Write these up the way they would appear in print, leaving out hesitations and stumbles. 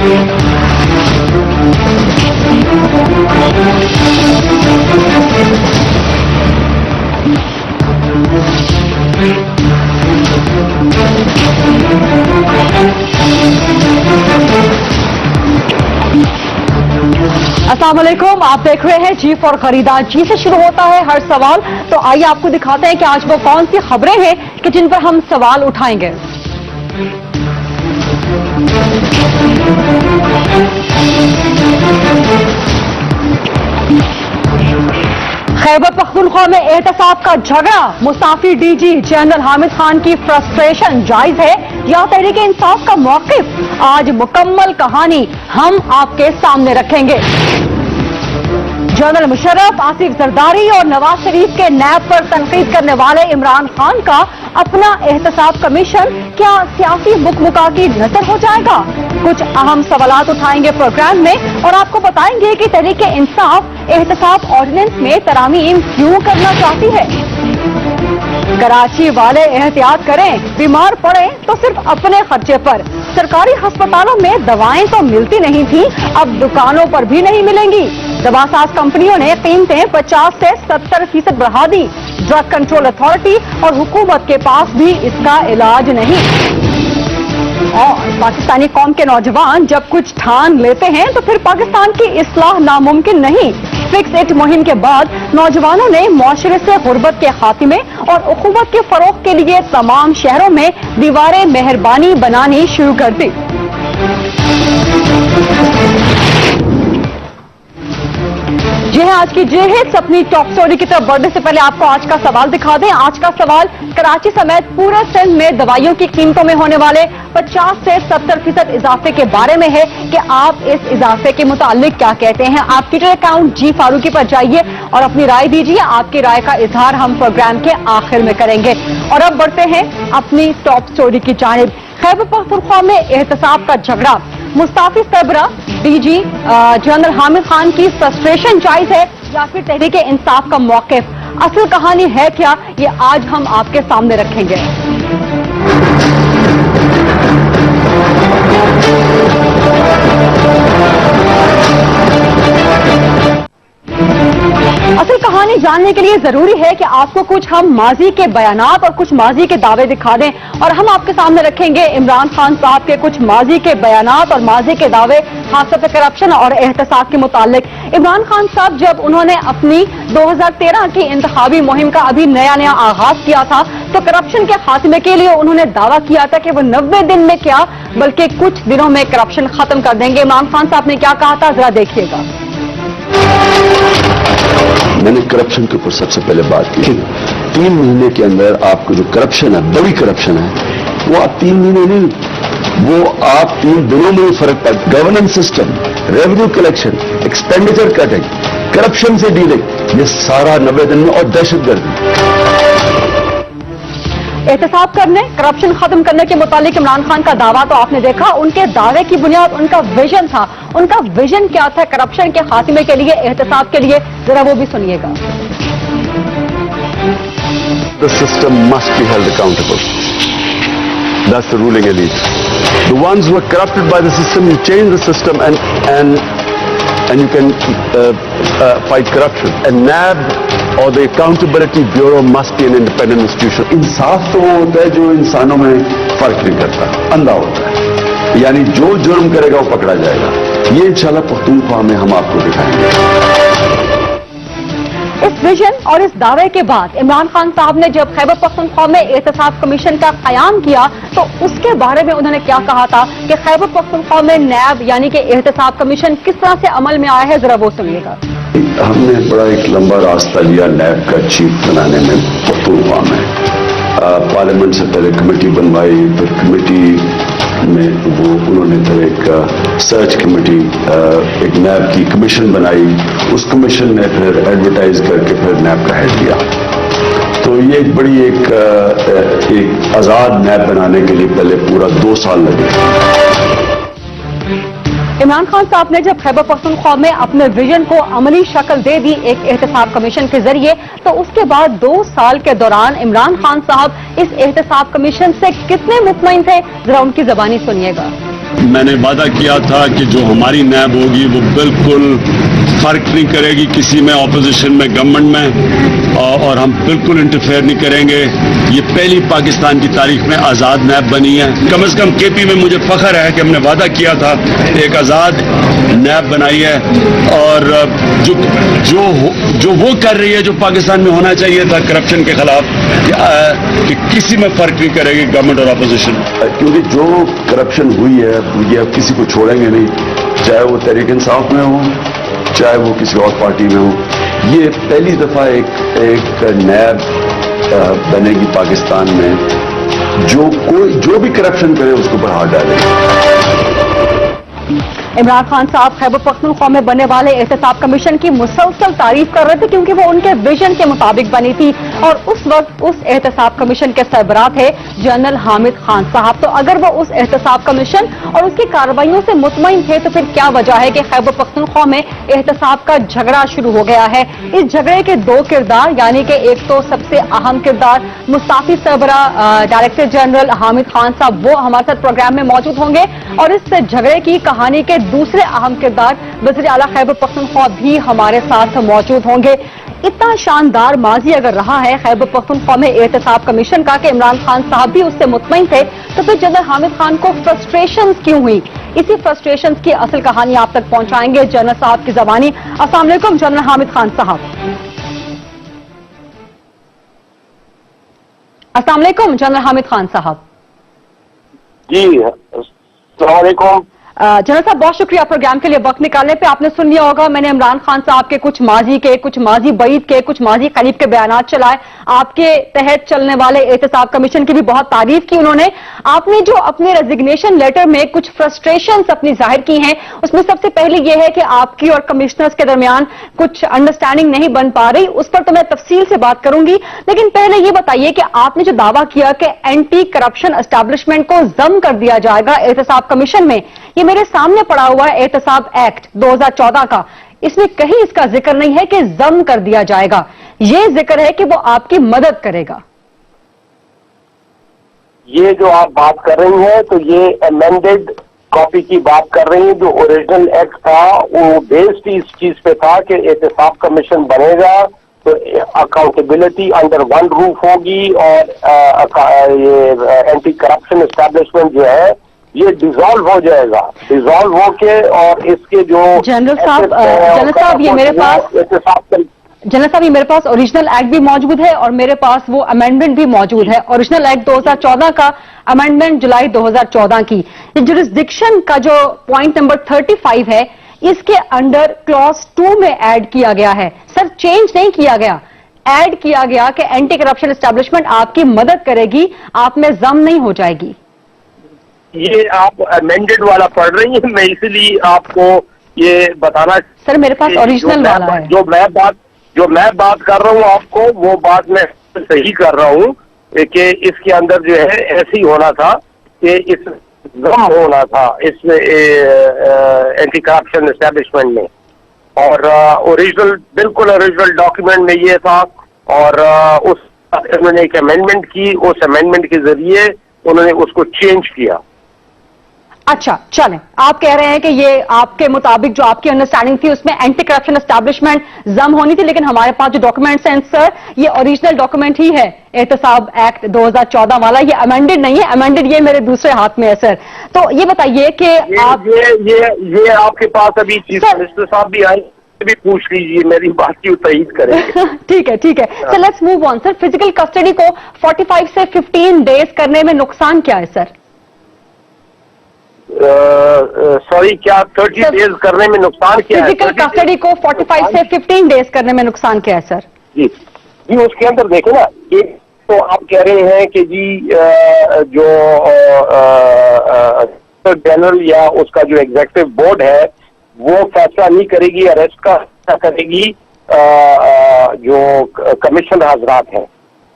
अस्सलाम वालेकुम, आप देख रहे हैं जी फॉर खरीदार। जी से शुरू होता है हर सवाल, तो आइए आपको दिखाते हैं कि आज वो कौन सी खबरें हैं कि जिन पर हम सवाल उठाएंगे। खैबर पख्तूनख्वा में एहतसाब का झगड़ा, मुसाफिर डीजी जनरल हामिद खान की फ्रस्ट्रेशन जायज है या तहरीक इंसाफ का मौक़िफ? आज मुकम्मल कहानी हम आपके सामने रखेंगे। जनरल मुशर्रफ, आसिफ जरदारी और नवाज शरीफ के नैब पर तनकीद करने वाले इमरान खान का अपना एहतसाब कमीशन क्या सियासी मुकमुका की नजर हो जाएगा? कुछ अहम सवालात उठाएंगे प्रोग्राम में और आपको बताएंगे कि तहरीक इंसाफ एहतसाब ऑर्डिनेंस में तरामीम क्यों करना चाहती है। कराची वाले एहतियात करें, बीमार पड़े तो सिर्फ अपने खर्चे पर। सरकारी अस्पतालों में दवाएं तो मिलती नहीं थी, अब दुकानों पर भी नहीं मिलेंगी। दवासाज कंपनियों ने कीमतें 50 से 70% बढ़ा दी। ड्रग कंट्रोल अथॉरिटी और हुकूमत के पास भी इसका इलाज नहीं। और पाकिस्तानी कौम के नौजवान जब कुछ ठान लेते हैं तो फिर पाकिस्तान की इस्लाह नामुमकिन नहीं। फिक्स इट मुहिम के बाद नौजवानों ने मुआशरे से गुर्बत के खात्मे और उखुवत के फरोग के लिए तमाम शहरों में दीवारें मेहरबानी बनानी शुरू कर दी। ये है आज की जे हिट्स। अपनी टॉप स्टोरी की तरफ बढ़ने से पहले आपको आज का सवाल दिखा दें। आज का सवाल कराची समेत पूरे सिंध में दवाइयों की कीमतों में होने वाले 50 से 70% इजाफे के बारे में है कि आप इस इजाफे के मुतालिक क्या कहते हैं। आप ट्विटर अकाउंट जी फारूकी पर जाइए और अपनी राय दीजिए। आपकी राय का इजहार हम प्रोग्राम के आखिर में करेंगे। और अब बढ़ते हैं अपनी टॉप स्टोरी की जानिब। खैबर पख्तूनख्वा में एहतसाब का झगड़ा, मुस्ताफिज सरबराह डीजी जनरल हामिद खान की फ्रस्ट्रेशन जायज है या फिर तहरीक इंसाफ का मौक़िफ? असल कहानी है क्या, ये आज हम आपके सामने रखेंगे। असल कहानी जानने के लिए जरूरी है कि आपको कुछ हम माजी के बयानात और कुछ माजी के दावे दिखा दें और हम आपके सामने रखेंगे इमरान खान साहब के कुछ माजी के बयानात और माजी के दावे खासतौर पर करप्शन और एहतसाब के मुतालिक। इमरान खान साहब जब उन्होंने अपनी 2013 की इंतखाबी मुहिम का अभी नया आगाज किया था तो करप्शन के खात्मे के लिए उन्होंने दावा किया था कि वो 90 दिन में क्या बल्कि कुछ दिनों में करप्शन खत्म कर देंगे। इमरान खान साहब ने क्या कहा था, जरा देखिएगा। मैंने करप्शन के ऊपर सबसे पहले बात की। 3 महीने के अंदर आपको जो करप्शन है, बड़ी करप्शन है, वो आप 3 महीने नहीं, वो आप 3 दिनों में फर्क पड़। Governance system, revenue collection, expenditure cutting, corruption से डीलिंग, ये सारा 90 दिन में। और दहशतगर्दी, एहतसाब करने, करप्शन खत्म करने के मुतालिक इमरान खान का दावा तो आपने देखा। उनके दावे की बुनियाद उनका विजन था। उनका विजन क्या था करप्शन के खात्मे के लिए, एहतसाब के लिए? जरा वो भी सुनिएगा। The system must be held accountable. That's the ruling elite. The ones who are corrupted by the system, you change the system and you can fight corruption. And NAB or the Accountability Bureau must be an independent institution. इंसाफ तो होता है जो इंसानों में फर्क नहीं करता, अंधा होता है, यानी जो जुर्म करेगा वो पकड़ा जाएगा। ये इंशाल्लाह पख्तूनख्वा में हम आपको दिखाएंगे। इस विजन और इस दावे के बाद इमरान खान साहब ने जब खैबर पख्तूनख्वा में एहतसाब कमीशन का क़याम किया तो उसके बारे में उन्होंने क्या कहा था कि खैबर पख्तूनख्वा में नैब यानी कि एहतसाब कमीशन किस तरह से अमल में आया है, जरा वो सुनिएगा। हमने बड़ा एक लंबा रास्ता लिया नैब का चीफ बनाने में पख्तूनख्वा में। पार्लियामेंट से पहले कमेटी बनवाई, फिर कमेटी में वो उन्होंने फिर एक सर्च कमेटी, एक नैब की कमीशन बनाई। उस कमीशन ने फिर एडवर्टाइज करके फिर नैब का हेड दिया। तो ये एक बड़ी एक आजाद नैब बनाने के लिए पहले पूरा 2 साल लगे। इमरान खान साहब ने जब खैबर पख्तूनख्वा में अपने विजन को अमली शक्ल दे दी एक एहतसाब कमीशन के जरिए, तो उसके बाद 2 साल के दौरान इमरान खान साहब इस एहतसाब कमीशन से कितने मुतमईन थे, जरा उनकी जबानी सुनिएगा। میں نے وعدہ کیا تھا کہ جو ہماری نیب ہوگی وہ بالکل فرق نہیں کرے گی کسی میں، اپوزیشن میں، گورنمنٹ میں، اور ہم بالکل انٹرفیئر نہیں کریں گے. یہ پہلی پاکستان کی تاریخ میں آزاد نیب بنی ہے. کم از کم کے پی میں مجھے فخر ہے کہ ہم نے وعدہ کیا تھا ایک آزاد نیب بنائی ہے، اور جو وہ کر رہی ہے جو پاکستان میں ہونا چاہیے تھا کرپشن کے خلاف، کہ کسی میں فرق نہیں کرے گی گورنمنٹ اور اپوزیشن. کیونکہ جو کرپشن ہوئی ہے یہ اب کسی کو چھوڑیں گے نہیں، چاہے وہ تحریک انصاف میں ہو چاہے وہ کسی اور پارٹی میں ہو. یہ پہلی دفعہ ایک نیب بنے گی پاکستان میں جو بھی کرپشن کرے اس کے اوپر ہاتھ ڈالے گا. عمران خان صاحب خیبر پختونخوا میں بننے والے احتساب کمیشن کی مسلسل تعریف کر رہے تھے کیونکہ وہ ان کے ویژن کے مطابق بنی تھی، اور اس وقت اس احتساب کمیشن کے سربراہ تھے جنرل حامد خان صاحب. تو اگر وہ اس احتساب کمیشن اور اس کی کارروائیوں سے مطمئن تھے تو پھر کیا وجہ ہے کہ خیبر پختونخوا میں احتساب کا جھگڑا شروع ہو گیا ہے؟ اس جھگڑے کے دو کردار، یعنی کہ ایک تو سب سے اہم کردار مستعفی سربراہ ڈائریکٹر جنرل حامد خان صاحب، وہ ہمارے ساتھ پروگرام میں موجود ہوں گے، اور اس جھگڑے کی کہانی کے دوسرے اہم کردار وزیر اعلیٰ خیبر پختونخوا بھی ہمارے ساتھ موجود ہوں گے. اتنا شاندار ماضی اگر رہا ہے خیبر پختونخوا میں احتساب کمیشن کا کہ عمران خان صاحب بھی اس سے مطمئن تھے، تو پھر جنرل حامد خان کو فرسٹریشنز کیوں ہوئی؟ اسی فرسٹریشنز کی اصل کہانی آپ تک پہنچائیں گے جنرل صاحب کی زبانی. السلام علیکم جنرل حامد خان صاحب. السلام علیکم جنرل حامد خان صاحب. جی السلام علیکم. جنرل صاحب بہت شکریہ پروگرام کے لیے وقت نکالنے پہ. آپ نے سن لیا ہوگا میں نے عمران خان صاحب کے کچھ ماضی بعید کے کچھ ماضی قریب کے بیانات چلائے. آپ کے تحت چلنے والے احتساب کمیشن کی بھی بہت تعریف کی انہوں نے. آپ نے جو اپنے ریزگنیشن لیٹر میں کچھ فرسٹریشنز اپنی ظاہر کی ہیں، اس میں سب سے پہلے یہ ہے کہ آپ کی اور کمشنرز کے درمیان کچھ انڈرسٹینڈنگ نہیں بن پا رہی. اس پر تو میں تفصیل سے بات کروں گی، لیکن پہلے یہ بتائیے کہ آپ نے جو دعویٰ کیا کہ اینٹی کرپشن اسٹیبلشمنٹ کو ضم کر دیا جائے گا احتساب کمیشن میں، یہ میرے سامنے پڑا ہوا ہے احتساب ایکٹ 2014 کا، اس میں کہیں اس کا ذکر نہیں ہے کہ ضم کر دیا جائے گا. یہ ذکر ہے کہ وہ آپ کی مدد کرے گا. یہ جو آپ بات کر رہی ہیں تو یہ امینڈڈ کاپی کی بات کر رہی ہیں. جو اوریجنل ایکٹ تھا وہ بیسڈ اس چیز پہ تھا کہ احتساب کمیشن بنے گا تو اکاؤنٹیبلٹی انڈر ون روف ہوگی، اور یہ اینٹی کرپشن اسٹیبلشمنٹ جو ہے یہ ڈیزالو ہو جائے گا. ڈیزالو ہو کے اور اس کے جو جنرل صاحب یہ میرے پاس اوریجنل ایکٹ بھی موجود ہے اور میرے پاس وہ امینڈمنٹ بھی موجود ہے. اوریجنل ایکٹ 2014 کا، امینڈمنٹ جولائی 2014 کی. جورسڈکشن کا جو پوائنٹ نمبر 35 ہے اس کے انڈر کلاس 2 میں ایڈ کیا گیا ہے. سر چینج نہیں کیا گیا، ایڈ کیا گیا کہ اینٹی کرپشن اسٹیبلشمنٹ آپ کی مدد کرے گی، آپ میں ضم نہیں ہو جائے گی. یہ آپ امینڈڈ والا پڑھ رہی ہیں، میں اسی لیے آپ کو یہ بتانا. سر میرے پاس اوریجنل والا ہے. جو میں بات کر رہا ہوں آپ کو وہ بات میں صحیح کر رہا ہوں کہ اس کے اندر جو ہے ایسے ہی ہونا تھا کہ اس ضم ہونا تھا اس میں اینٹی کرپشن اسٹیبلشمنٹ میں، اور بالکل اوریجنل ڈاکیومنٹ میں یہ تھا. اور اس انہوں نے ایک امینڈمنٹ کی، اس امینڈمنٹ کے ذریعے انہوں نے اس کو چینج کیا. اچھا چلیں، آپ کہہ رہے ہیں کہ یہ آپ کے مطابق جو آپ کی انڈرسٹینڈنگ تھی اس میں اینٹی کرپشن اسٹیبلشمنٹ ضم ہونی تھی، لیکن ہمارے پاس جو ڈاکومنٹس ہیں سر یہ اوریجنل ڈاکومنٹ ہی ہے احتساب ایکٹ 2014 والا، یہ امینڈڈ نہیں ہے. امینڈڈ یہ میرے دوسرے ہاتھ میں ہے سر. تو یہ بتائیے کہ آپ یہ آپ کے پاس ابھی چیف منسٹر صاحب بھی آئے، بھی پوچھ لیجیے، میری بات کی تائید کریں گے. ٹھیک ہے sir, let's move on. Sir physical custody کو 45 سے 15 ڈیز کرنے میں نقصان کیا ہے سر؟ سوری کیا 30 ڈیز کرنے میں نقصان کیا ہے؟ فزیکل کسٹڈی کو 45 سے 15 ڈیز کرنے میں نقصان کیا ہے سر؟ جی اس کے اندر دیکھیں نا، ایک تو آپ کہہ رہے ہیں کہ جی جو جنرل یا اس کا جو ایگزیکٹو بورڈ ہے وہ فیصلہ نہیں کرے گی، اریسٹ کا فیصلہ کرے گی جو کمیشن حضرات ہیں،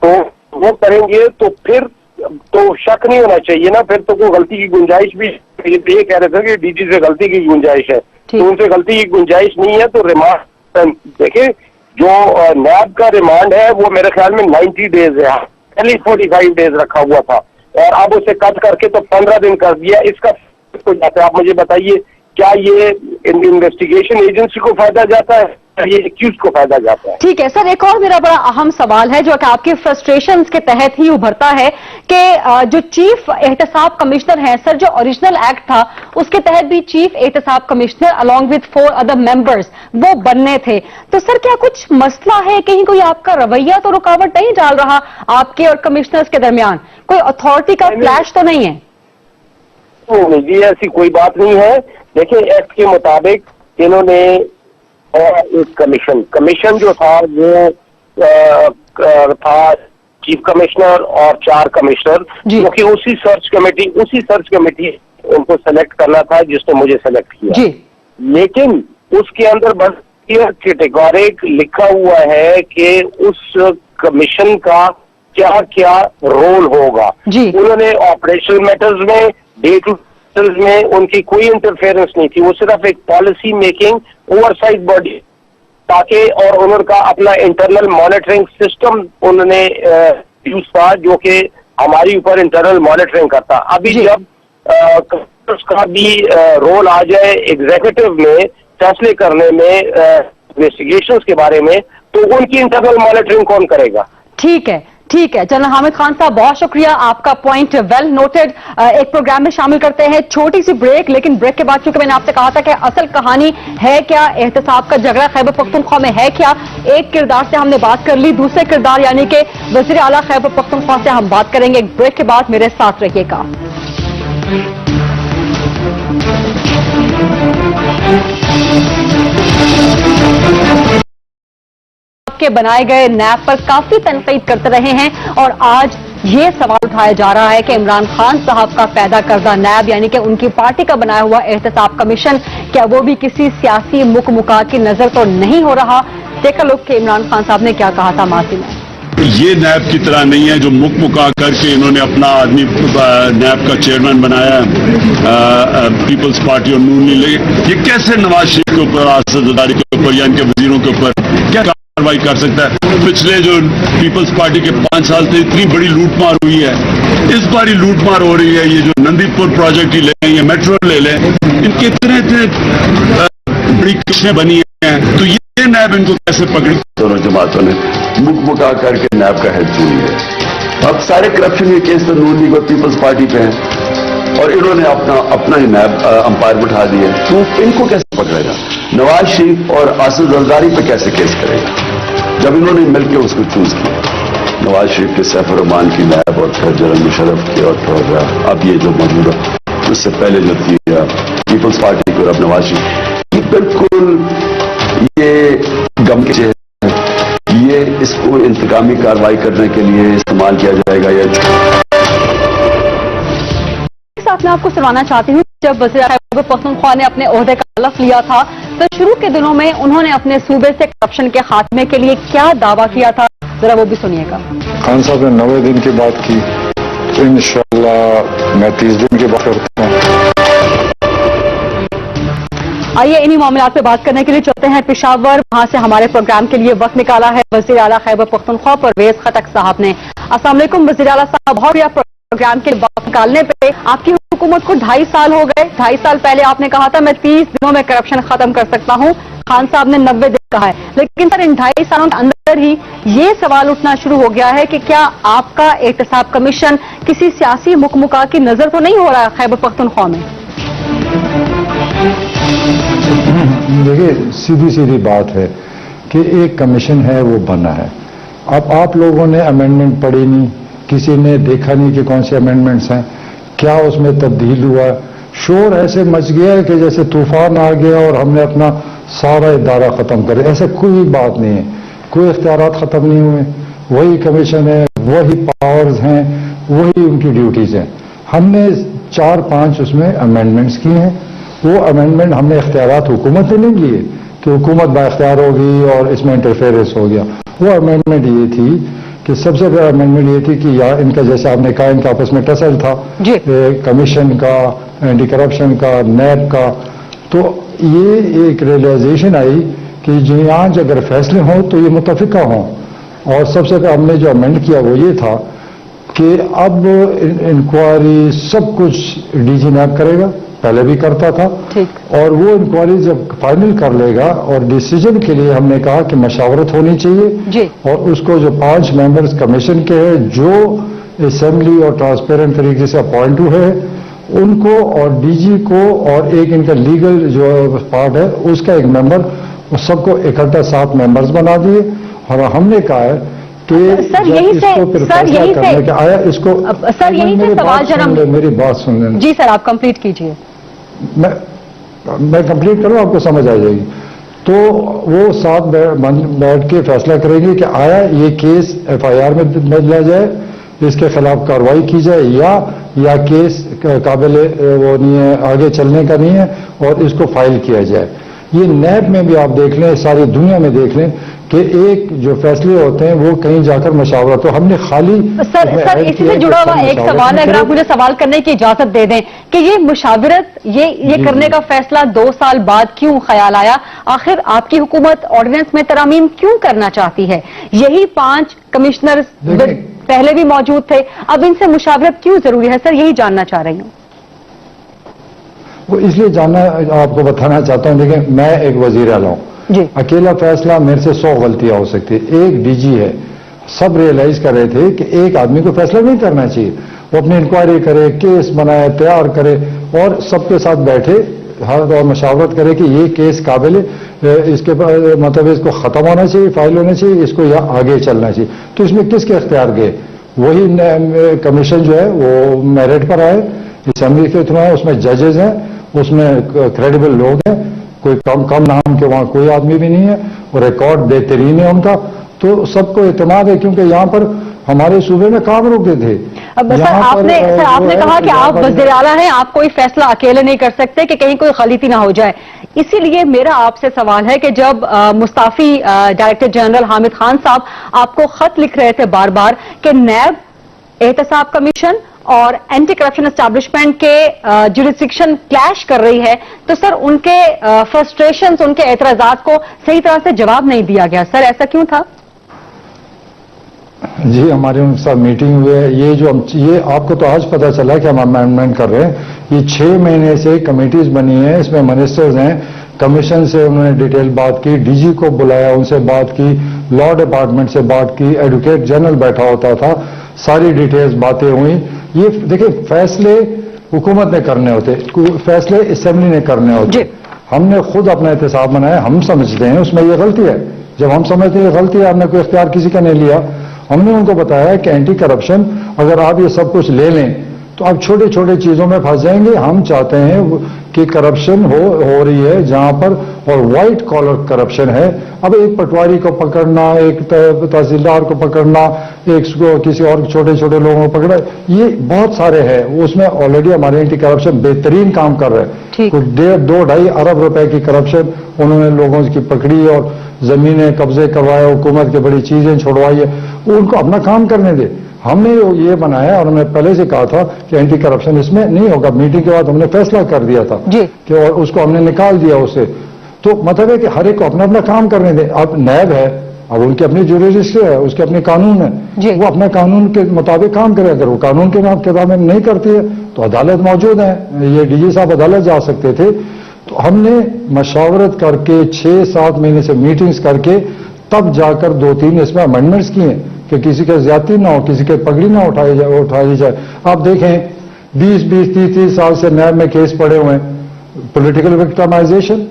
تو وہ کریں گے. تو پھر تو شک نہیں ہونا چاہیے نا، پھر تو کوئی غلطی کی گنجائش بھی. یہ کہہ رہے تھے کہ ڈی جی سے غلطی کی گنجائش ہے، تو ان سے غلطی کی گنجائش نہیں ہے. تو ریمانڈ دیکھیں، جو نیب کا ریمانڈ ہے وہ میرے خیال میں 90 ڈیز ہے، پہلے 45 ڈیز رکھا ہوا تھا، اور اب اسے کٹ کر کے تو 15 دن کر دیا. اس کا को जाता है? आप मुझे बताइए, क्या ये इन्वेस्टिगेशन एजेंसी को फायदा जाता है, ये एक्यूज को फायदा जाता है? ठीक है सर, एक और मेरा बड़ा अहम सवाल है जो कि आपके फ्रस्ट्रेशन के तहत ही उभरता है कि जो चीफ एहतसाब कमिश्नर हैं सर, जो ओरिजिनल एक्ट था उसके तहत भी चीफ एहतसाब commissioner along with 4 other members वो बनने थे। तो सर क्या कुछ मसला है, कहीं कोई आपका रवैया तो रुकावट नहीं डाल रहा आपके और कमिश्नर्स के दरमियान? कोई अथॉरिटी का क्लैश तो नहीं है? जी ऐसी कोई बात नहीं है। देखिए, एक्ट के मुताबिक इन्होंने एक कमीशन जो था वो था चीफ कमिश्नर और 4 कमिश्नर, क्योंकि उसी सर्च कमेटी उनको सेलेक्ट करना था जिसने मुझे सेलेक्ट किया। लेकिन उसके अंदर बस कैटेगोरिक लिखा हुआ है कि उस कमीशन का क्या क्या रोल होगा। उन्होंने ऑपरेशनल मैटर्स में, डे टू में उनकी कोई इंटरफेरेंस नहीं थी, वो सिर्फ एक पॉलिसी मेकिंग ओवरसाइट बॉडी ताकि, और उनका अपना इंटरनल मॉनिटरिंग सिस्टम उन्होंने यूज था जो कि हमारी ऊपर इंटरनल मॉनिटरिंग करता। अभी जब उसका भी रोल आ जाए एग्जीक्यूटिव में फैसले करने में इन्वेस्टिगेशंस के बारे में, तो उनकी इंटरनल मॉनिटरिंग कौन करेगा? ठीक है, ठीक है जनरल हामिद खान साहब, बहुत शुक्रिया, आपका पॉइंट वेल नोटेड। एक प्रोग्राम में शामिल करते हैं छोटी सी ब्रेक, लेकिन ब्रेक के बाद चूंकि मैंने आपसे कहा था कि असल कहानी है क्या, एहतसाब का झगड़ा खैबर पख्तूनख्वा में है क्या, एक किरदार से हमने बात कर ली, दूसरे किरदार यानी कि वज़ीर आला खैबर पख्तूनख्वा से हम बात करेंगे। एक ब्रेक के बाद मेरे साथ रहिएगा। के बनाए गए नैब पर काफी तनकीद करते रहे हैं और आज ये सवाल उठाया जा रहा है कि इमरान खान साहब का पैदा करदा नैब यानी कि उनकी पार्टी का बनाया हुआ एहतसाब कमीशन, क्या वो भी किसी सियासी मुकमुका की नजर तो नहीं हो रहा? देखा लोग कि इमरान खान साहब ने क्या कहा था माजी में। ये नैब की तरह नहीं है जो मुकमुका करके इन्होंने अपना आदमी नैब का चेयरमैन बनाया पीपल्स पार्टी और नून लीग। ये कैसे नवाज शरीफ के ऊपर, आसद जरदारी के ऊपर या इनके वजीरों के ऊपर क्या कार्रवाई कर सकता है? पिछले जो पीपल्स पार्टी के 5 साल से इतनी बड़ी लूटमार हुई है, इस बार लूटमार हो रही है। ये जो नंदीपुर प्रोजेक्ट ही लें या मेट्रो ले लें, इनके इतने बड़ी किस्में बनी हैं, तो ये नैब इनको कैसे पकड़ी? दोनों जमातों ने मुकमुका करके नैब का हेड चुन लिया। अब सारे करप्शन के केस तो नून लीग और पीपल्स पार्टी पे हैं और इन्होंने अपना ही नैब अंपायर बिठा दिया, तो इनको कैसे पकड़ेगा? नवाज शरीफ और आसद जरदारी पे कैसे केस करेगा जब इन्होंने मिलकर उसको चूज किया? नवाज शरीफ के सैफुर रहमान की नैब और फिर जनरल मुशर्रफ की और फिर अब ये जो मौजूदा, उससे पहले जो थी पीपल्स पार्टी की और अब नवाज शरीफ, बिल्कुल ये गम के चेहरे, ये इसको इंतकामी कार्रवाई करने के लिए इस्तेमाल किया जाएगा। या साथ मैं आपको सुनाना चाहती हूँ, जब वज़ीर खैबर पख्तूनख्वा ने अपने ओहदे का हलफ लिया था तो शुरू के दिनों में उन्होंने अपने सूबे से करप्शन के खात्मे के लिए क्या दावा किया था, जरा वो भी सुनिएगा। खान साहब ने 90 दिन की बात की, तो इंशाअल्लाह मैं 30 दिन की बात करता हूँ। आइए इन्हीं मामलों पे बात करने के लिए चलते हैं पेशावर। वहां से हमारे प्रोग्राम के लिए वक्त निकाला है वज़ीर आला खैबर पख्तूनख्वा परवेज खटक साहब ने। अस्सलाम वालेकुम वज़ीर आला साहब, बहुत शुक्रिया प्रोग्राम के वक्त निकालने पे। आपकी हुकूमत को 2.5 साल हो गए। 2.5 साल पहले आपने कहा था मैं 30 दिनों में करप्शन खत्म कर सकता हूं, खान साहब ने 90 दिन कहा है, लेकिन सर इन 2.5 सालों के अंदर ही ये सवाल उठना शुरू हो गया है कि क्या आपका एहतसाब कमीशन किसी सियासी मुकमुका की नजर तो नहीं हो रहा है खैबर पख्तूनख्वा में? देखिए, सीधी सीधी बात है कि एक कमीशन है वो बना है। अब आप लोगों ने अमेंडमेंट पढ़ी नहीं, किसी ने देखा नहीं कि कौन से अमेंडमेंट्स हैं, क्या उसमें तब्दील हुआ। शोर ऐसे मच गया है कि जैसे तूफान आ गया और हमने अपना सारा इदारा ख़त्म कर दिया। ऐसा कोई बात नहीं है, कोई इख्तियारात ख़त्म नहीं हुए। वही कमीशन है, वही पावर्स हैं, वही उनकी ड्यूटीज़ हैं। हमने 4-5 उसमें अमेंडमेंट्स किए हैं। वो अमेंडमेंट हमने इख्तियारात हुकूमत ने नहीं लिए कि हुकूमत बाइख्तियार होगी और इसमें इंटरफेरेंस हो गया। वो अमेंडमेंट ये थी कि सबसे बड़ा अमेंडमेंट ये थी कि या इनका, जैसे आपने कहा, इनका आपस में टसल था कमीशन का, एंटी करप्शन का, नैब का। तो ये एक रियलाइजेशन आई कि जो आज अगर फैसले हों तो ये मुतफिका हों। और सबसे पहले हमने जो अमेंड किया वो ये था कि अब इंक्वायरी सब कुछ डीजी नैब करेगा, پہلے بھی کرتا تھا. اور وہ انکوائری جب فائنل کر لے گا اور ڈیسیجن کے لیے ہم نے کہا کہ مشاورت ہونی چاہیے. اور اس کو جو 5 ممبرز کمیشن کے ہیں جو اسمبلی اور ٹرانسپیرنٹ طریقے سے اپوائنٹ ہوئے ہیں ان کو اور ڈی جی کو اور ایک ان کا لیگل جو پارٹ ہے اس کا ایک ممبر اس سب کو اکٹھا 7 ممبرز بنا دیے. اور ہم نے کہا ہے کہ سر یہی سے آیا اس کو سر یہی سے سوال جنم میری بات سن لیں. جی سر آپ کمپلیٹ کیجئے. میں کمپلیٹ کروں آپ کو سمجھ آ جائے گی. تو وہ 7 بیٹھ کے فیصلہ کریں گے کہ آیا یہ کیس ایف آئی آر میں لیا جائے اس کے خلاف کارروائی کی جائے یا کیس قابل وہ نہیں ہے آگے چلنے کا نہیں ہے اور اس کو فائل کیا جائے. یہ نیب میں بھی آپ دیکھ لیں ساری دنیا میں دیکھ لیں کہ ایک جو فیصلے ہوتے ہیں وہ کہیں جا کر مشاورت ہو. ہم نے خالی سر اسی سے جڑا ہوا ایک سوال ہے اگر آپ مجھے سوال کرنے کی اجازت دے دیں کہ یہ مشاورت یہ کرنے کا فیصلہ 2 سال بعد کیوں خیال آیا؟ آخر آپ کی حکومت آرڈیننس میں ترامیم کیوں کرنا چاہتی ہے؟ یہی 5 کمشنر پہلے بھی موجود تھے, اب ان سے مشاورت کیوں ضروری ہے سر؟ یہی جاننا چاہ رہی ہوں. وہ اس لیے جاننا آپ کو بتانا چاہتا ہوں. دیکھیں میں ایک وزیر اعلیٰ ہوں, اکیلا فیصلہ میرے سے 100 غلطیاں ہو سکتی ہیں. ایک ڈی جی ہے, سب ریئلائز کر رہے تھے کہ ایک آدمی کو فیصلہ نہیں کرنا چاہیے. وہ اپنی انکوائری کرے, کیس بنائے, تیار کرے اور سب کے ساتھ بیٹھے اور مشاورت کرے کہ یہ کیس قابل اس کے مطلب اس کو ختم ہونا چاہیے, فائل ہونا چاہیے, اس کو یا آگے چلنا چاہیے. تو اس میں کس کے اختیار گئے؟ وہی کمیشن جو ہے وہ میرٹ پر آئے, اسمبلی کے تھرو آئے, اس میں ججز ہیں, اس میں کریڈیبل لوگ ہیں, کوئی کم نام کے وہاں کوئی آدمی بھی نہیں ہے اور ریکارڈ بہترین ہے ان کا. تو سب کو اعتماد ہے کیونکہ یہاں پر ہمارے صوبے میں کام رکتے تھے. سر آپ نے کہا کہ آپ وزیر اعلیٰ ہیں, آپ کوئی فیصلہ اکیلے نہیں کر سکتے کہ کہیں کوئی غلطی نہ ہو جائے. اسی لیے میرا آپ سے سوال ہے کہ جب مستعفی ڈائریکٹر جنرل حامد خان صاحب آپ کو خط لکھ رہے تھے بار بار کہ نیب, احتساب کمیشن اور اینٹی کرپشن اسٹیبلشمنٹ کے جوریسڈکشن کلیش کر رہی ہے, تو سر ان کے فرسٹریشنز, ان کے اعتراضات کو صحیح طرح سے جواب نہیں دیا گیا. سر ایسا کیوں تھا؟ جی ہمارے ان کے ساتھ میٹنگ ہوئے ہے. یہ آپ کو تو آج پتا چلا کہ ہم امینڈمنٹ کر رہے ہیں. یہ 6 مہینے سے کمیٹیز بنی ہیں, اس میں منسٹرز ہیں, کمیشن سے انہوں نے ڈیٹیل بات کی, ڈی جی کو بلایا, ان سے بات کی, لا ڈپارٹمنٹ سے بات کی, ایڈوکیٹ جنرل بیٹھا ہوتا تھا, ساری ڈیٹیلز باتیں ہوئیں. یہ دیکھیں فیصلے حکومت نے کرنے ہوتے, فیصلے اسمبلی نے کرنے ہوتے. ہم نے خود اپنا احتساب بنایا, ہم سمجھتے ہیں اس میں یہ غلطی ہے. جب ہم سمجھتے ہیں یہ غلطی ہے, ہم نے کوئی اختیار کسی کا نہیں لیا. ہم نے ان کو بتایا کہ اینٹی کرپشن اگر آپ یہ سب کچھ لے لیں تو آپ چھوٹے چھوٹے چیزوں میں پھنس جائیں گے. ہم چاہتے ہیں کہ کرپشن ہو رہی ہے جہاں پر, اور وائٹ کالر کرپشن ہے. اب ایک پٹواری کو پکڑنا, ایک تحصیلدار کو پکڑنا, ایک کسی اور چھوٹے چھوٹے لوگوں کو پکڑنا, یہ بہت سارے ہیں. اس میں آلریڈی ہمارے اینٹی کرپشن بہترین کام کر رہے ہیں. 2-2.5 ارب روپے کی کرپشن انہوں نے لوگوں کی پکڑی اور زمینیں قبضے کروائے, حکومت کی بڑی چیزیں چھوڑوائی ہے. ان کو اپنا کام کرنے دے. ہم نے یہ بنایا اور ہم نے پہلے سے کہا تھا کہ اینٹی کرپشن اس میں نہیں ہوگا. میٹنگ کے بعد ہم نے فیصلہ کر دیا تھا کہ اور اس کو ہم نے نکال دیا اسے. تو مطلب ہے کہ ہر ایک کو اپنا اپنا کام کرنے دے. اب نیب ہے, اب ان کی اپنی جوریڈکشن ہے, اس کے اپنے قانون ہے, وہ اپنے قانون کے مطابق کام کرے. اگر وہ قانون کے کتابیں نہیں کرتی ہے تو عدالت موجود ہے, یہ ڈی جی صاحب عدالت جا سکتے تھے. تو ہم نے مشاورت کر کے 6-7 مہینے سے میٹنگز کر کے تب جا کر 2-3 اس میں امینڈمنٹس کیے کہ کسی کا زیادتی نہ ہو, کسی کے پگڑی نہ اٹھائی جائے. آپ دیکھیں 20-30 سال سے نیب میں کیس پڑے ہوئے ہیں, پولیٹیکل وکٹمائزیشن,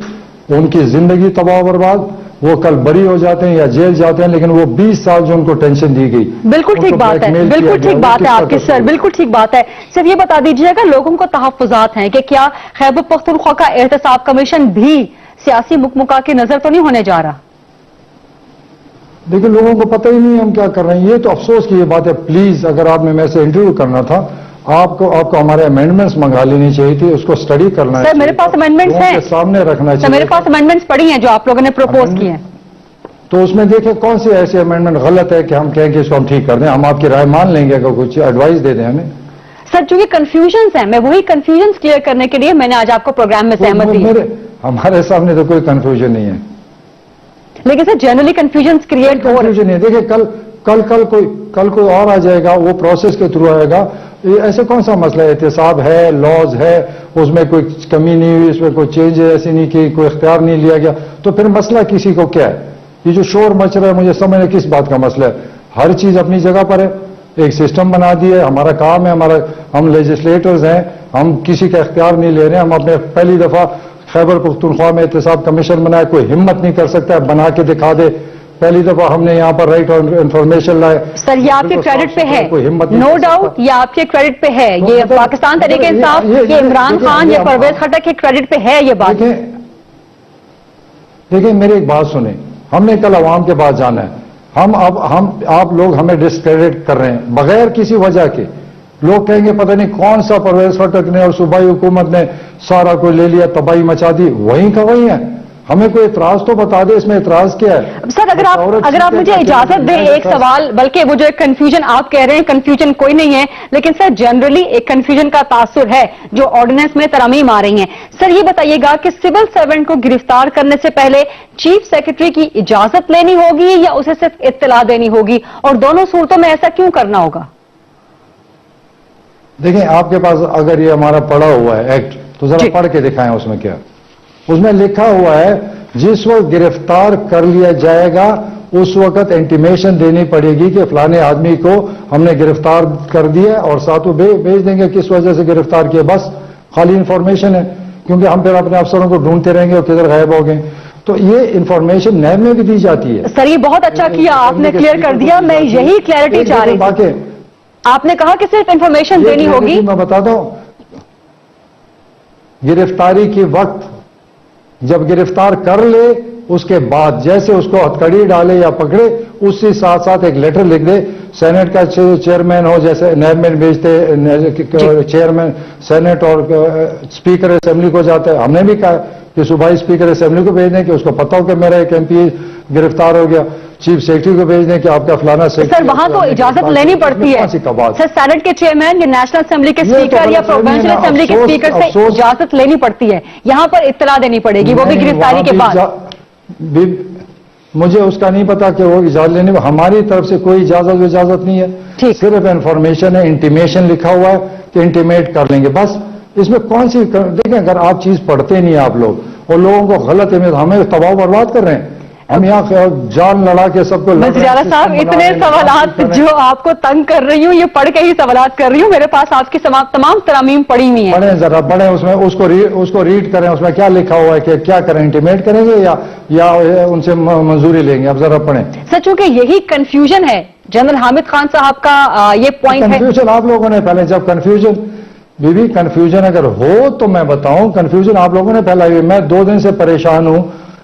ان کی زندگی تباہ و برباد. وہ کل بری ہو جاتے ہیں یا جیل جاتے ہیں, لیکن وہ 20 سال جو ان کو ٹینشن دی گئی. بالکل ٹھیک بات ہے, بالکل ٹھیک بات ہے آپ کی سر, بالکل ٹھیک بات ہے. صرف یہ بتا دیجیے گا لوگوں کو تحفظات ہیں کہ کیا خیبر پختونخوا کا احتساب کمیشن بھی سیاسی مکمکا کی نظر تو نہیں ہونے جا رہا؟ دیکھیں لوگوں کو پتہ ہی نہیں ہم کیا کر رہے ہیں. یہ تو افسوس کی یہ بات ہے. پلیز اگر آپ نے میں سے انٹرویو کرنا تھا, آپ کو ہمارے امینڈمنٹس منگا لینی چاہیے تھی, اس کو اسٹڈی کرنا ہے. سر میرے پاس امینڈمنٹس ہیں, سامنے رکھنا چاہیے. میرے پاس امینڈمنٹس پڑی ہیں جو آپ لوگوں نے پروپوز کی ہیں. تو اس میں دیکھیں کون سے ایسے امینڈمنٹ غلط ہے کہ ہم کہیں کہ اس کو ہم ٹھیک کر دیں. ہم آپ کی رائے مان لیں گے اگر کچھ ایڈوائز دے دیں ہمیں. سر چونکہ کنفیوژنس ہیں, میں وہی کنفیوژنس کلیئر کرنے کے لیے میں نے آج آپ کو پروگرام میں سہمت دی. ہمارے سامنے تو کوئی کنفیوژن نہیں ہے, لیکن سر جنرلی کنفیوژنس کریٹ ہو رہی ہے. دیکھیں کل کوئی اور آ جائے گا, وہ پروسیس کے تھرو آئے گا. ऐसे कौन सा मसला है? एहतसाब है, लॉज है, उसमें कोई कमी नहीं हुई, इसमें कोई चेंज ऐसी नहीं की, कोई इख्तियार नहीं लिया गया, तो फिर मसला किसी को क्या है? ये जो शोर मच रहा है, मुझे समझ नहीं किस बात का मसला है। हर चीज अपनी जगह पर है, एक सिस्टम बना दिया है, हमारा काम है, हम लेजिस्लेटर्स हैं, हम किसी का इख्तियार नहीं ले रहे हैं। हम अपने पहली दफा खैबर पख्तूनख्वा में एहतसाब कमीशन बनाया, कोई हिम्मत नहीं कर सकता है बना के दिखा दे। पहली दफा हमने यहाँ पर राइट ऑन इंफॉर्मेशन लाए। सर ये आपके क्रेडिट पे है, नो डाउट ये आपके क्रेडिट पे है, ये पाकिस्तान तहरीक इंसाफ, ये इमरान खान या परवेज खट्टर के क्रेडिट पे है ये बात। देखिए मेरी एक बात सुने, हमने कल अवाम के पास जाना है। आप लोग हमें डिस्क्रेडिट कर रहे हैं बगैर किसी वजह के। लोग कहेंगे पता नहीं कौन सा परवेज खट्टर ने और सूबाई हुकूमत ने सारा को ले लिया, तबाही मचा दी। वहीं का वहीं है, हमें कोई इतराज तो बता दे, इसमें इतराज क्या है? सर अगर आप मुझे इजाजत दें एक सवाल, बल्कि वो जो एक कंफ्यूजन आप कह रहे हैं, कंफ्यूजन कोई नहीं है, लेकिन सर जनरली एक कंफ्यूजन का तासुर है जो ऑर्डिनेंस में तरमीम आ रही है। सर ये बताइएगा कि सिविल सर्वेंट को गिरफ्तार करने से पहले चीफ सेक्रेटरी की इजाजत लेनी होगी या उसे सिर्फ इत्तला देनी होगी, और दोनों सूरतों में ऐसा क्यों करना होगा? देखिए आपके पास अगर ये हमारा पढ़ा हुआ है एक्ट, तो जरा पढ़ के दिखाएं उसमें क्या। उसमें लिखा हुआ है जिस वक्त गिरफ्तार कर लिया जाएगा उस वक्त इंटीमेशन देनी पड़ेगी कि फलाने आदमी को हमने गिरफ्तार कर दिया, और साथ वो भेज देंगे किस वजह से गिरफ्तार किया। बस खाली इंफॉर्मेशन है, क्योंकि हम फिर अपने अफसरों को ढूंढते रहेंगे और किधर गायब हो गए। तो ये इंफॉर्मेशन नैब में भी दी जाती है। सर ये बहुत अच्छा किया आपने, क्लियर कर दिया, मैं यही क्लैरिटी चाह रही थी। आपने कहा कि सिर्फ इंफॉर्मेशन देनी होगी। मैं बताता हूं, गिरफ्तारी के वक्त जब गिरफ्तार कर ले उसके बाद जैसे उसको हथकड़ी डाले या पकड़े, उसके साथ साथ एक लेटर लिख दे। सेनेट का चेयरमैन हो, जैसे नैब में भेजते चेयरमैन सेनेट और स्पीकर असेंबली को जाता है। हमने भी कहा कि सूबाई स्पीकर असेंबली को भेज दें कि उसको पता हो कि मेरा एक MP गिरफ्तार हो गया। चीफ सेक्रेटरी को भेज दें कि आपका फलाना सर वहां तो इजाजत लेनी पड़ती है सर, सेनेट के चेयरमैन या नेशनल असेंबली के स्पीकर या प्रोविंशियल असेंबली के स्पीकर से इजाजत लेनी पड़ती है। यहाँ पर इत्तला देनी पड़ेगी, वो भी गिरफ्तारी के बाद। मुझे उसका नहीं पता कि वो इजाजत लेने, हमारी तरफ से कोई इजाजत नहीं है, सिर्फ इंफॉर्मेशन है, इंटीमेशन लिखा हुआ है कि इंटीमेट कर लेंगे बस। इसमें कौन सी देखें, अगर आप चीज पढ़ते नहीं आप लोग और लोगों को गलत इमेज, हमें तबाह बर्बाद कर रहे हैं। हम यहाँ जान लड़ा के सबको। वज़ीर आला साहब इतने सवालात जो आपको तंग कर रही हूँ, ये पढ़ के ही सवालात कर रही हूँ, मेरे पास आपकी तमाम तरामीम पड़ी हुई है। पढ़ें जरा, पढ़ें, उसमें उसको रीड करें, उसमें क्या लिखा हुआ है कि क्या करें, इंटीमेट करेंगे या उनसे मंजूरी लेंगे। अब जरा पढ़ें सर, चूंकि यही कंफ्यूजन है जनरल हामिद खान साहब का, ये पॉइंट है। कंफ्यूजन आप लोगों ने पहले, जब कंफ्यूजन बीबी कंफ्यूजन अगर हो तो मैं बताऊं, कंफ्यूजन आप लोगों ने फैलाई हुई। मैं 2 दिन से परेशान हूं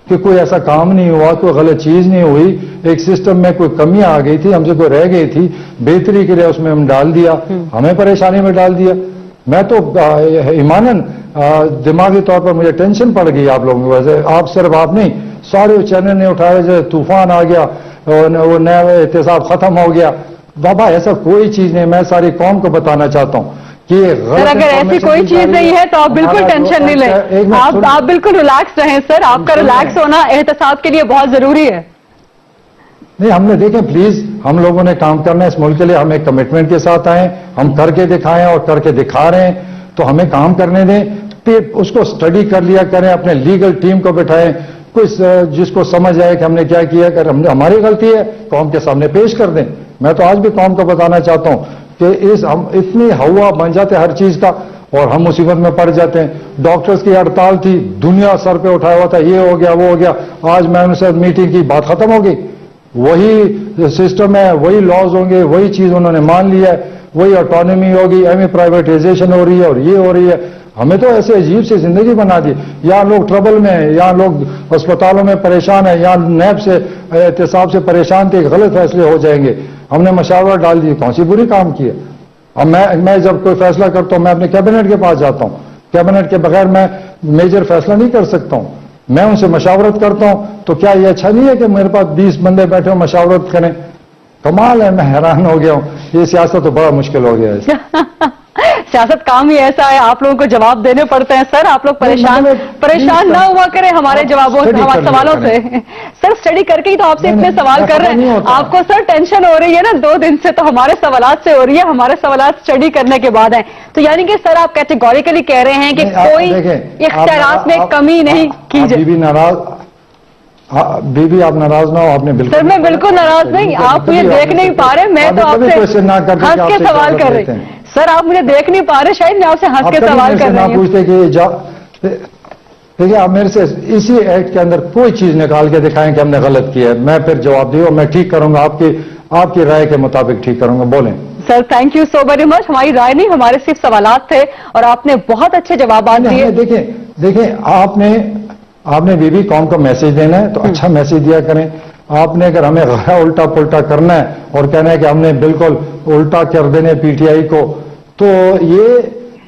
कि कोई ऐसा काम नहीं हुआ, कोई गलत चीज नहीं हुई, एक सिस्टम में कोई कमी आ गई थी, हमसे कोई रह गई थी, बेहतरी के लिए उसमें हम डाल दिया, हमें परेशानी में डाल दिया। मैं तो ईमानन दिमागी तौर पर मुझे टेंशन पड़ गई आप लोगों की वजह से। आप सिर्फ आप नहीं, सारे चैनल ने उठाया, जैसे तूफान आ गया, वो नया एहतसाब खत्म हो गया। बाबा ऐसा कोई चीज नहीं, मैं सारी कौम को बताना चाहता हूं कि सर अगर ऐसी कोई चीज नहीं है तो आप बिल्कुल टेंशन नहीं लें, आप बिल्कुल रिलैक्स रहें सर, आपका रिलैक्स होना एहतसाब के लिए बहुत जरूरी है। नहीं, हमने देखें प्लीज, हम लोगों ने काम करना है इस मुल्क के लिए, हम एक कमिटमेंट के साथ आए, हम करके दिखाएं और करके दिखा रहे हैं, तो हमें काम करने दें। फिर उसको स्टडी कर लिया करें, अपने लीगल टीम को बिठाएं, कोई जिसको समझ आए कि हमने क्या किया, अगर हमारी गलती है कौम के सामने पेश कर दें। मैं तो आज भी कौम को बताना चाहता हूं कि हम इतनी हवा बन जाते हर चीज का और हम मुसीबत में पड़ जाते हैं। डॉक्टर्स की हड़ताल थी, दुनिया सर पे उठाया हुआ था, ये हो गया वो हो गया, आज मैं उनसे मीटिंग की, बात खत्म हो गई। वही सिस्टम है, वही लॉज होंगे, वही चीज उन्होंने मान लिया है, वही ऑटोनॉमी होगी, एमए प्राइवेटाइजेशन हो रही है और ये हो रही है। हमें तो ऐसे अजीब सी जिंदगी बना दी। यहाँ लोग ट्रबल में है, यहाँ लोग अस्पतालों में परेशान है, यहाँ नैब से एहतसाब से परेशान थे, गलत फैसले हो जाएंगे। हमने मशावरा डाल दी, कौन सी बुरी काम की है। अब मैं जब कोई फैसला करता हूं, मैं अपने कैबिनेट के पास जाता हूं, कैबिनेट के बगैर मैं मेजर फैसला नहीं कर सकता हूं, मैं उनसे मशावरत करता हूं। तो क्या ये अच्छा नहीं है कि मेरे पास 20 बंदे बैठे हो मशावरत करें? कमाल है, मैं हैरान हो गया हूं। ये सियासत तो बड़ा मुश्किल हो गया है। सियासत काम ही ऐसा है, आप लोगों को जवाब देने पड़ते हैं। सर आप लोग परेशान ना हुआ करें हमारे जवाबों हमारे सवालों से। सर स्टडी करके ही तो आपसे इतने सवाल कर रहे हैं। आपको सर टेंशन हो रही है ना 2 दिन से, तो हमारे सवालात से हो रही है। हमारे सवालात स्टडी करने के बाद हैं। तो यानी कि सर आप कैटेगोरिकली कह रहे हैं कि कोई इख्तियारात में कमी नहीं की जाए। बीबी आप नाराज ना हो, आपने बिल्कुल। सर मैं बिल्कुल नाराज नहीं, आप मुझे देख नहीं पा रहे, मैं तो आपसे हंस के सवाल कर रही हूँ। सर आप मुझे देख नहीं पा रहे, शायद मैं आपसे हंस के सवाल कर रही हूँ। पूछते कि देखिए आप मेरे से इसी एक्ट के अंदर कोई चीज निकाल के दिखाएं कि हमने गलत किया है, मैं फिर जवाब दियो, मैं ठीक करूंगा, आपकी राय के मुताबिक ठीक करूंगा। बोलें sir. Thank you so very much. हमारी राय नहीं, हमारे सिर्फ सवालात थे और आपने बहुत अच्छे जवाब दिए। देखिए आपने बीबी कौम को मैसेज देना है तो अच्छा मैसेज दिया करें। आपने अगर हमें उल्टा पुल्टा करना है और कहना है कि हमने बिल्कुल उल्टा कर देने पीटीआई को, तो ये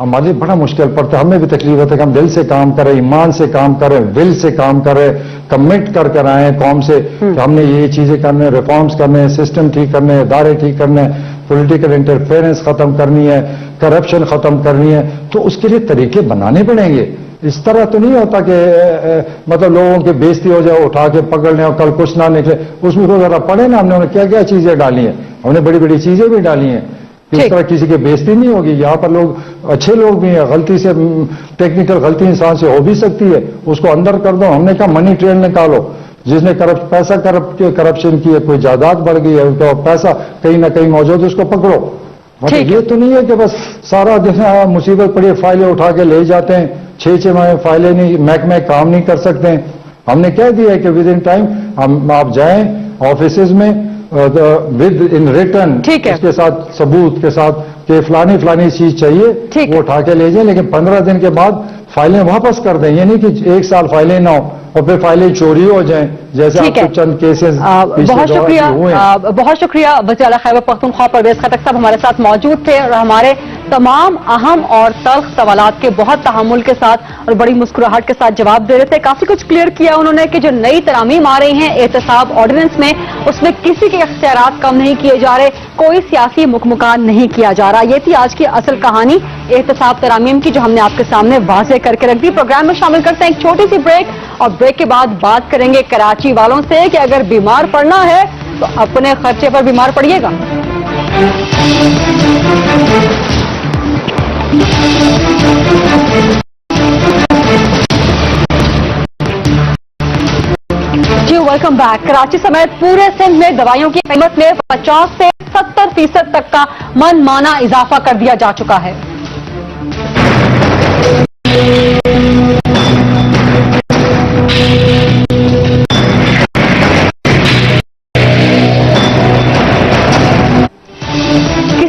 हमारे बड़ा मुश्किल पड़ता है। हमें भी तकलीफ होता है कि हम दिल से काम करें, ईमान से काम करें, विल से काम करें, कमिट कर आए कौम से कि हमने ये चीजें करने, रिफॉर्म्स करने, सिस्टम ठीक करने, इदारे ठीक करने, पॉलिटिकल इंटरफेरेंस खत्म करनी है, करप्शन खत्म करनी है, तो उसके लिए तरीके बनाने पड़ेंगे। इस तरह तो नहीं होता कि मतलब लोगों की बेइज्जती हो जाए, उठा के पकड़ लें और कल कुछ ना निकले। उसमें तो जरा पढ़े ना हमने क्या क्या चीजें डाली हैं, हमने बड़ी बड़ी चीजें भी डाली हैं। इस तरह किसी की बेइज्जती नहीं होगी। यहाँ पर लोग अच्छे लोग भी हैं, गलती से टेक्निकल गलती इंसान से हो भी सकती है, उसको अंदर कर दो। हमने कहा मनी ट्रेल निकालो, जिसने करप्शन की है, कोई जायदाद बढ़ गई है, उसका पैसा कहीं ना कहीं मौजूद है, उसको पकड़ो। मतलब ये तो नहीं है कि बस सारा दिन मुसीबत पड़ी फाइलें उठा के ले जाते हैं, 6 माह फाइलें नहीं, महकमे काम नहीं कर सकते हैं। हमने कह दिया है कि विद इन टाइम आप जाएं ऑफिसेज में विद इन रिटर्न, उसके साथ सबूत के साथ कि फलानी चीज चाहिए, वो उठा के ले जाए, लेकिन 15 दिन के बाद फाइलें वापस कर दें। ये नहीं कि 1 साल फाइलें ना हो और फिर फाइलें चोरी हो जाएं, जैसे आपको चंद केसेस बहुत शुक्रिया वज़ीर आला खैबर पख्तूनख्वा परवेज खटक साहब हमारे साथ मौजूद थे और हमारे तमाम अहम और तल्ख सवालात के बहुत तहम्मुल के साथ और बड़ी मुस्कुराहट के साथ जवाब दे रहे थे। काफी कुछ क्लियर किया उन्होंने कि जो नई तरामीम आ रही हैं एहतसाब ऑर्डिनेंस में, उसमें किसी के इख्तियारात कम नहीं किए जा रहे, कोई सियासी मुकमुकान नहीं किया जा रहा। ये थी आज की असल कहानी एहतसाब तरामीम की, जो हमने आपके सामने वाज़ेह करके रख दी। प्रोग्राम में शामिल करते हैं एक छोटी सी ब्रेक और ब्रेक के बाद बात करेंगे कराची वालों से कि अगर बीमार पड़ना है तो अपने खर्चे पर बीमार पड़िएगा। जी वेलकम बैक। कराची समेत पूरे सिंध में दवाइयों की कीमत में 50 से 70% तक का मनमाना इजाफा कर दिया जा चुका है।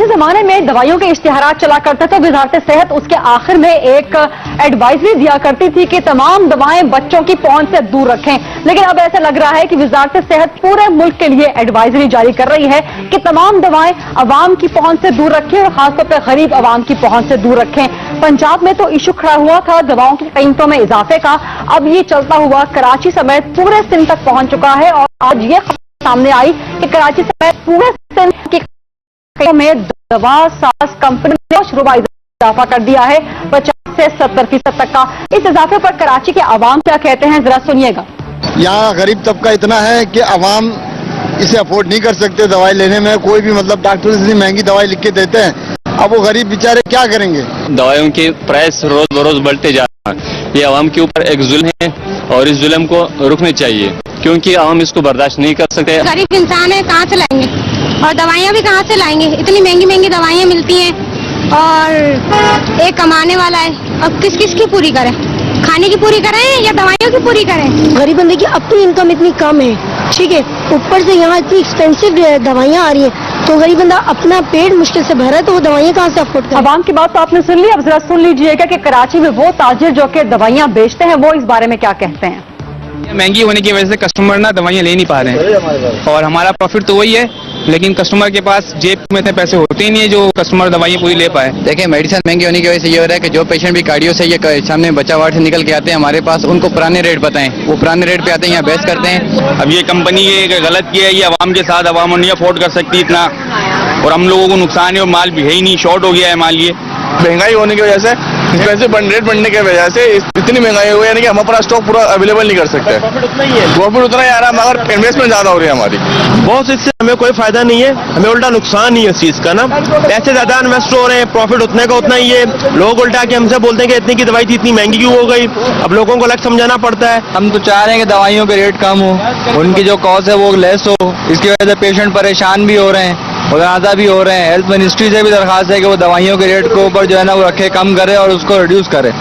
जमाने में दवाइयों के इश्तिहारात चला करते थे, वजारत सेहत उसके आखिर में एक एडवाइजरी दिया करती थी कि तमाम दवाएं बच्चों की पहुंच से दूर रखें। लेकिन अब ऐसा लग रहा है कि वजारत सेहत पूरे मुल्क के लिए एडवाइजरी जारी कर रही है कि तमाम दवाएं अवाम की पहुंच से दूर रखें और खासतौर पर गरीब अवाम की पहुंच से दूर रखें। पंजाब में तो इशू खड़ा हुआ था दवाओं की कीमतों में इजाफे का, अब ये चलता हुआ कराची समेत पूरे सिंध तक पहुंच चुका है और आज ये सामने आई कि कराची समेत पूरे सिंध की में दवा साज कंपनी ने शुरुआ इजाफा कर दिया है 50 से 70% तक का। इस इजाफे पर कराची के अवाम क्या कहते हैं, जरा सुनिएगा। यहाँ गरीब तबका इतना है कि अवाम इसे अफोर्ड नहीं कर सकते दवाई लेने में। कोई भी मतलब डॉक्टर इतनी महंगी दवाई लिख के देते हैं, अब वो गरीब बेचारे क्या करेंगे। दवाइयों के प्राइस रोज बरोज बढ़ते जा रहा है, ये अवाम के ऊपर एक जुल्म है और इस जुल्म को रुकने चाहिए, क्योंकि अवाम इसको बर्दाश्त नहीं कर सकते। गरीब इंसान है, कहाँ से लाएंगे और दवाइयाँ भी कहाँ से लाएंगे। इतनी महंगी महंगी दवाइयाँ मिलती हैं और एक कमाने वाला है, अब किस किस की पूरी करें, खाने की पूरी करें या दवाइयों की पूरी करें। गरीब बंदे की अपनी इनकम इतनी कम है, ठीक है, ऊपर से यहाँ इतनी एक्सपेंसिव दवाइयाँ आ रही हैं, तो गरीब बंदा अपना पेट मुश्किल से भरा है तो वो दवाइयाँ कहाँ से अफोर्ड करे। अवाम की बात तो आपने सुन ली, अब जरा सुन लीजिएगा कि कराची में वो ताजिर जो कि दवाइयाँ बेचते हैं वो इस बारे में क्या कहते हैं। महंगी होने की वजह से कस्टमर ना दवाइयाँ ले नहीं पा रहे हैं और हमारा प्रॉफिट तो वही है, लेकिन कस्टमर के पास जेब में इतने पैसे होते ही नहीं है जो कस्टमर दवाइयाँ पूरी ले पाए। देखिए मेडिसिन महंगी होने की वजह से ये हो रहा है कि जो पेशेंट भी कार्डियो से ये सामने बच्चा वार्ड से निकल के आते हैं हमारे पास, उनको पुराने रेट बताएं, वो पुराने रेट पे आते हैं, यहाँ बहस करते हैं। अब ये कंपनी ये गलत किया है, ये अवाम के साथ अवाम नहीं अफोर्ड कर सकती इतना, और हम लोगों को नुकसान है और माल भी है ही नहीं, शॉर्ट हो गया है माल। ये महंगाई होने की वजह से, एक्सपेंसिव रेट बढ़ने की वजह से इतनी महंगाई हुई है, यानी कि हम अपना स्टॉक पूरा अवेलेबल नहीं कर सकते। प्रॉफिट उतना ही आ रहा है, मगर इन्वेस्टमेंट ज्यादा हो रही है हमारी। बहुत इससे हमें कोई फायदा नहीं है, हमें उल्टा नुकसान ही है इस चीज का ना। पैसे ज्यादा इन्वेस्ट हो रहे हैं, प्रॉफिट उतने का उतना ही है। लोग उल्टा के हमसे बोलते हैं कि इतनी की दवाई थी, इतनी महंगी क्यों हो गई। अब लोगों को अलग समझाना पड़ता है। हम तो चाह रहे हैं कि दवाइयों के रेट कम हो, उनकी जो कॉस्ट है वो लेस हो। इसकी वजह से पेशेंट परेशान भी हो रहे हैं, मुआवजा भी हो रहे हैं। हेल्थ मिनिस्ट्री से भी दरखास्त है कि वो दवाइयों के रेट के ऊपर जो है ना वो रखे, कम करे और उसको रिड्यूस करे।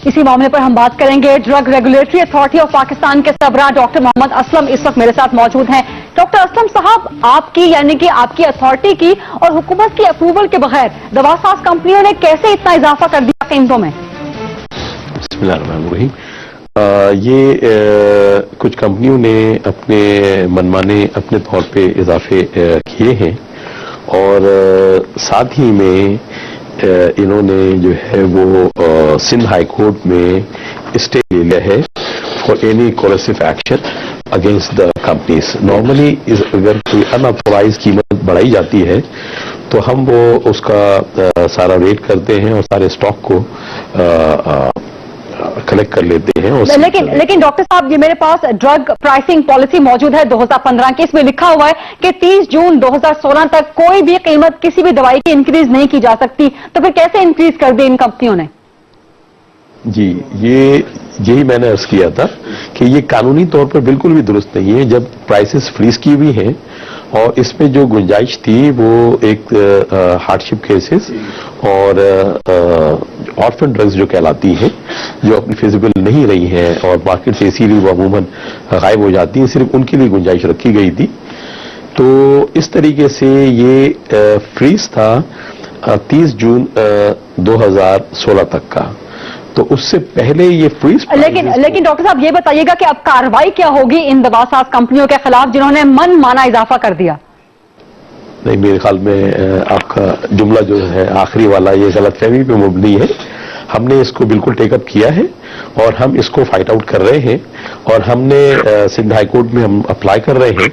इसी मामले पर हम बात करेंगे। Drug regulatory authority of Pakistan के सरबराह डॉक्टर मोहम्मद असलम इस वक्त मेरे साथ मौजूद हैं। डॉक्टर असलम साहब, आपकी यानी कि आपकी अथॉरिटी की और हुकूमत की अप्रूवल के बगैर दवासाज कंपनियों ने कैसे इतना इजाफा कर दिया कीमतों में? बिस्मिल्लाहिर्रहमानिर्रहीम। कुछ कंपनियों ने अपने मनमाने अपने तौर पे इजाफे किए हैं और साथ ही में इन्होंने जो है वो सिंध हाई कोर्ट में स्टे ले लिया है for any coercive action against the companies. Normally अगर कोई अनऑथोराइज कीमत बढ़ाई जाती है तो हम वो उसका सारा रेट करते हैं और सारे स्टॉक को कलेक्ट कर लेते हैं। लेकिन डॉक्टर साहब, ये मेरे पास ड्रग प्राइसिंग पॉलिसी मौजूद है 2015 की। इसमें लिखा हुआ है कि 30 जून 2016 तक कोई भी कीमत किसी भी दवाई की इंक्रीज नहीं की जा सकती। तो फिर कैसे इंक्रीज कर दी इन कंपनियों ने? जी, यही मैंने अर्ज किया था कि ये कानूनी तौर पर बिल्कुल भी दुरुस्त नहीं है। जब प्राइसेस फ्रीज की हुई हैं और इसमें जो गुंजाइश थी वो एक हार्डशिप केसेस और ऑर्फन ड्रग्स जो कहलाती हैं, जो अपनी फिजिबल नहीं रही हैं और मार्केट से इसीलिए वो अमूमन गायब हो जाती हैं, सिर्फ उनके लिए गुंजाइश रखी गई थी। तो इस तरीके से ये फ्रीज था 30 जून 2016 तक का। तो उससे पहले ये फ्रीज। लेकिन डॉक्टर साहब, ये बताइएगा कि अब कार्रवाई क्या होगी इन दवासाज कंपनियों के खिलाफ जिन्होंने मन माना इजाफा कर दिया? नहीं, मेरे ख्याल में आपका जुमला जो है आखिरी वाला ये गलतफहमी पे मुबनी है। हमने इसको बिल्कुल टेकअप किया है और हम इसको फाइट आउट कर रहे हैं और हमने सिंध हाई कोर्ट में हम अप्लाई कर रहे हैं।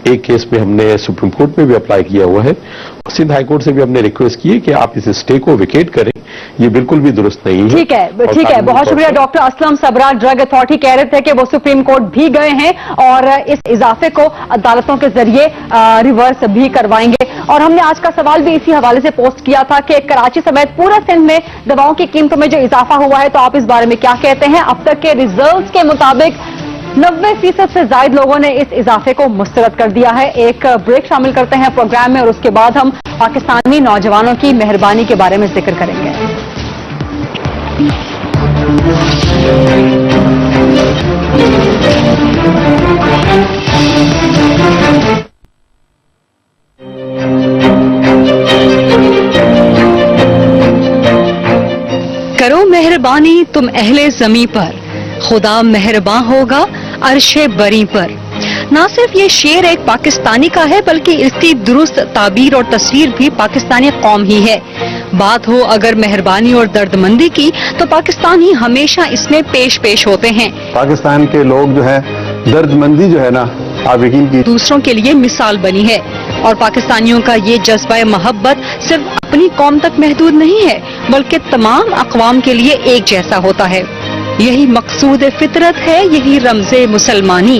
एक केस में हमने सुप्रीम कोर्ट में भी अप्लाई किया हुआ है। सिंध हाई कोर्ट से भी हमने रिक्वेस्ट की है कि आप इस स्टे को वेकेट करें, ये बिल्कुल भी दुरुस्त नहीं है। ठीक है, बहुत शुक्रिया डॉक्टर असलम। सरबराह ड्रग अथॉरिटी कह रहे थे कि वो सुप्रीम कोर्ट भी गए हैं और इस इजाफे को अदालतों के जरिए रिवर्स भी करवाएंगे। और हमने आज का सवाल भी इसी हवाले से पोस्ट किया था कि कराची समेत पूरा सिंध में दवाओं की कीमतों में जो इजाफा हुआ है, तो आप इस बारे में क्या कहते हैं? अब तक के रिजल्ट्स के मुताबिक 90% से ज्यादा लोगों ने इस इजाफे को मुस्तरद कर दिया है। एक ब्रेक शामिल करते हैं प्रोग्राम में और उसके बाद हम पाकिस्तानी नौजवानों की मेहरबानी के बारे में जिक्र करेंगे। करो मेहरबानी तुम अहले ज़मीं पर, खुदा मेहरबान होगा अर्शे बरी पर। न सिर्फ ये शेर एक पाकिस्तानी का है बल्कि इसकी दुरुस्त ताबीर और तस्वीर भी पाकिस्तानी कौम ही है। बात हो अगर मेहरबानी और दर्दमंदी की तो पाकिस्तानी हमेशा इसमें पेश होते हैं। पाकिस्तान के लोग जो है दर्दमंदी जो है ना, आप यकीन की दूसरों के लिए मिसाल बनी है और पाकिस्तानियों का ये जज्बा महब्बत सिर्फ अपनी कौम तक महदूद नहीं है बल्कि तमाम अक़वाम के लिए एक जैसा होता है। यही मकसूद फितरत है, यही रमज़े मुसलमानी,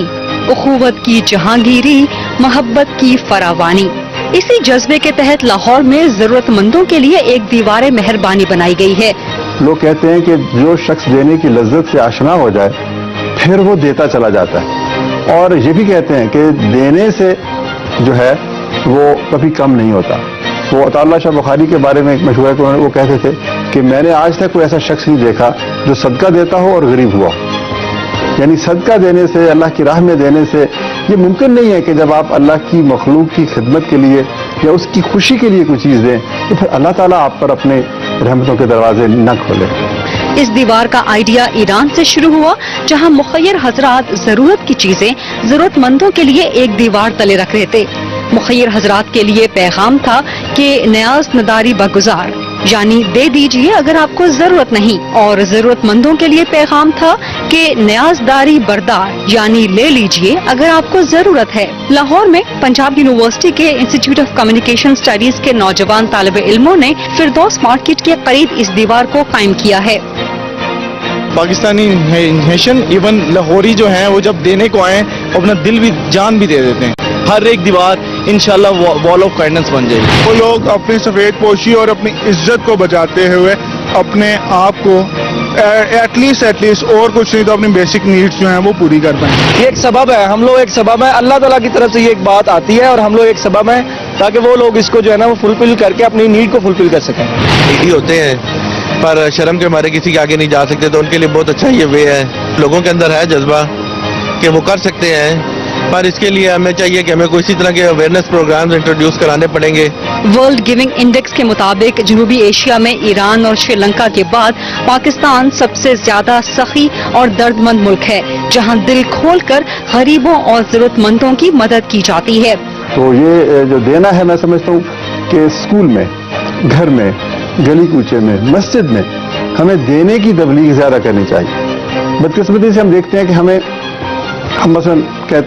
उखुवत की जहांगीरी, मोहब्बत की फरावानी। इसी जज्बे के तहत लाहौर में जरूरतमंदों के लिए एक दीवार मेहरबानी बनाई गई है। लोग कहते हैं कि जो शख्स देने की लज्जत से आशना हो जाए फिर वो देता चला जाता है, और ये भी कहते हैं कि देने से जो है वो कभी कम नहीं होता। वो अताउल्लाह शाह बुखारी के बारे में एक मशहूर है, वो कहते थे कि मैंने आज तक कोई ऐसा शख्स नहीं देखा जो सदका देता हो और गरीब हुआ। यानी सदका देने से, अल्लाह की राह में देने से ये मुमकिन नहीं है कि जब आप अल्लाह की मखलूक की खिदमत के लिए या उसकी खुशी के लिए कोई चीज़ दें तो फिर अल्लाह ताला आप पर अपने रहमतों के दरवाजे न खोले। इस दीवार का आइडिया ईरान से शुरू हुआ, जहां मुखय्यर हजरात जरूरत की चीजें जरूरतमंदों के लिए एक दीवार तले रख रहे थे। मुखय्यर हजरात के लिए पैगाम था कि न्याज नदारी बगुजार, यानी दे दीजिए अगर आपको जरूरत नहीं, और जरूरतमंदों के लिए पैगाम था कि न्याज़दारी बरदार, यानी ले लीजिए अगर आपको जरूरत है। लाहौर में पंजाब यूनिवर्सिटी के इंस्टीट्यूट ऑफ कम्युनिकेशन स्टडीज के नौजवान तालिब इल्मों ने फिरदौस मार्केट के करीब इस दीवार को कायम किया है। पाकिस्तानी नेशन इवन लाहौरी जो हैं वो जब देने को आए अपना दिल भी जान भी दे देते हैं। हर एक दीवार इंशाल्लाह वॉल ऑफ काइंडनेस बन जाएगी। वो लोग अपनी सफेद पोशी और अपनी इज्जत को बचाते हुए अपने आप को एटलीस्ट और कुछ नहीं तो अपनी बेसिक नीड्स जो हैं वो पूरी कर पाएं। ये एक सबब है, हम लोग एक सबब है, अल्लाह ताला की तरफ से ये एक बात आती है और हम लोग एक सबब है ताकि वो लोग इसको जो है ना वो फुलफिल करके अपनी नीड को फुलफिल कर सकें। नीडी होते हैं पर शर्म के मारे किसी के आगे नहीं जा सकते, तो उनके लिए बहुत अच्छा ये वे है। लोगों के अंदर है जज्बा कि वो कर सकते हैं, पर इसके लिए हमें चाहिए कि हमें कोई इसी तरह के अवेयरनेस प्रोग्राम्स इंट्रोड्यूस कराने पड़ेंगे। वर्ल्ड गिविंग इंडेक्स के मुताबिक जनूबी एशिया में ईरान और श्रीलंका के बाद पाकिस्तान सबसे ज्यादा सखी और दर्दमंद मुल्क है, जहां दिल खोलकर गरीबों और जरूरतमंदों की मदद की जाती है। तो ये जो देना है, मैं समझता हूँ कि स्कूल में, घर में, गली कूचे में, मस्जिद में हमें देने की तबलीग ज्यादा करनी चाहिए। बदकिस्मती से हम देखते हैं कि हम मसलन